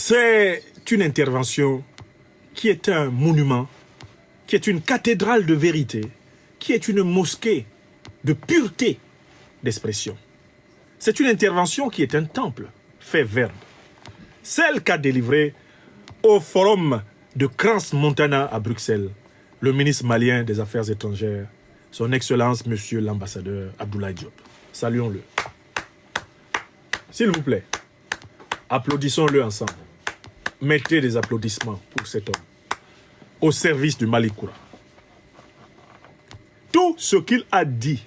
C'est une intervention qui est un monument, qui est une cathédrale de vérité, qui est une mosquée de pureté d'expression. C'est une intervention qui est un temple fait verbe. Celle qu'a délivrée au forum de Crans-Montana à Bruxelles, le ministre malien des Affaires étrangères, son Excellence, Monsieur l'ambassadeur Abdoulaye Diop. Saluons-le. S'il vous plaît, applaudissons-le ensemble. Mettez des applaudissements pour cet homme, au service du Mali Koura. Tout ce qu'il a dit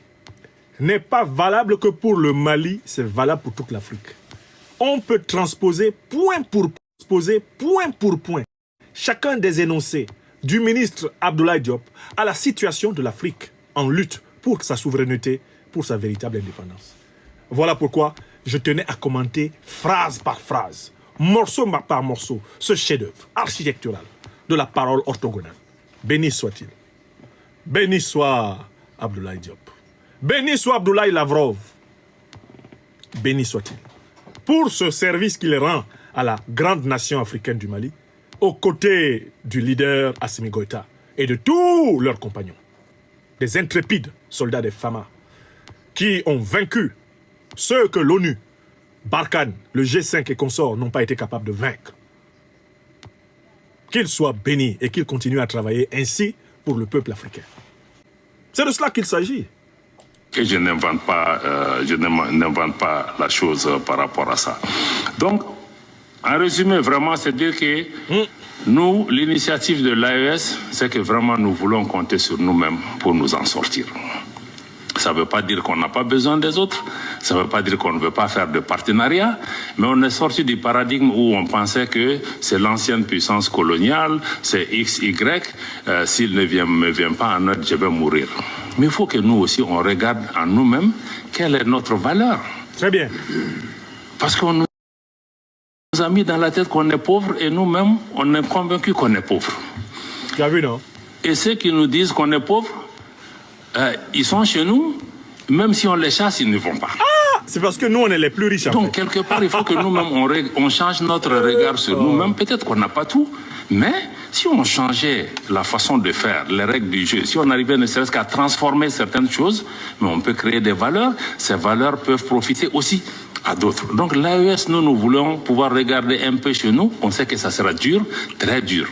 n'est pas valable que pour le Mali, c'est valable pour toute l'Afrique. On peut transposer point pour point chacun des énoncés du ministre Abdoulaye Diop à la situation de l'Afrique en lutte pour sa souveraineté, pour sa véritable indépendance. Voilà pourquoi je tenais à commenter phrase par phrase, morceau par morceau, ce chef-d'œuvre architectural de la parole orthogonale. Béni soit-il. Béni soit Abdoulaye Diop. Béni soit Abdoulaye Lavrov. Béni soit-il. Pour ce service qu'il rend à la grande nation africaine du Mali, aux côtés du leader Assimi Goïta et de tous leurs compagnons, des intrépides soldats des FAMA, qui ont vaincu ceux que l'ONU, Barkhane, le G5 et consorts n'ont pas été capables de vaincre. Qu'ils soient bénis et qu'ils continuent à travailler ainsi pour le peuple africain. C'est de cela qu'il s'agit. Et je n'invente pas, la chose par rapport à ça. Donc, en résumé, vraiment, c'est dire que nous, l'initiative de l'AES, c'est que vraiment nous voulons compter sur nous-mêmes pour nous en sortir. Ça ne veut pas dire qu'on n'a pas besoin des autres, ça ne veut pas dire qu'on ne veut pas faire de partenariat, mais on est sorti du paradigme où on pensait que c'est l'ancienne puissance coloniale, c'est X, Y, s'il ne vient pas en aide, je vais mourir. Mais il faut que nous aussi, on regarde en nous-mêmes quelle est notre valeur. Très bien. Parce qu'on nous a mis dans la tête qu'on est pauvre et nous-mêmes, on est convaincus qu'on est pauvre. Tu as vu, non? Et ceux qui nous disent qu'on est pauvre, ils sont chez nous, même si on les chasse, ils ne vont pas. Ah, c'est parce que nous, on est les plus riches. Donc, quelque part, il faut que nous-mêmes, on change notre regard sur nous-mêmes. Peut-être qu'on n'a pas tout, mais si on changeait la façon de faire, les règles du jeu, si on arrivait ne serait-ce qu'à transformer certaines choses, mais on peut créer des valeurs, ces valeurs peuvent profiter aussi à d'autres. Donc, l'AES, nous voulons pouvoir regarder un peu chez nous. On sait que ça sera dur, très dur.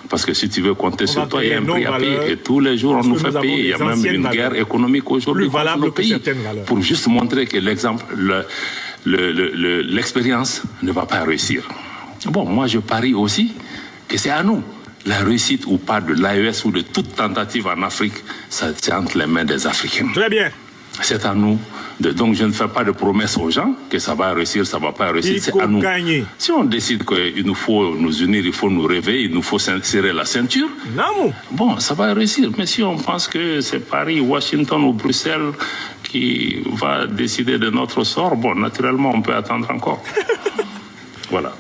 Parce que si tu veux compter sur toi, il y a un prix à payer et tous les jours on nous fait payer. Il y a même une guerre économique aujourd'hui contre nos pays. Pour juste montrer que l'exemple, l'expérience ne va pas réussir. Bon, moi je parie aussi que c'est à nous. La réussite ou pas de l'AES ou de toute tentative en Afrique, c'est entre les mains des Africains. Très bien. C'est à nous. Donc je ne fais pas de promesses aux gens que ça va réussir, ça ne va pas réussir, c'est à nous. Si on décide qu'il nous faut nous unir, il faut nous réveiller, il nous faut serrer la ceinture, bon, ça va réussir. Mais si on pense que c'est Paris, Washington ou Bruxelles qui va décider de notre sort, bon, naturellement, on peut attendre encore. Voilà.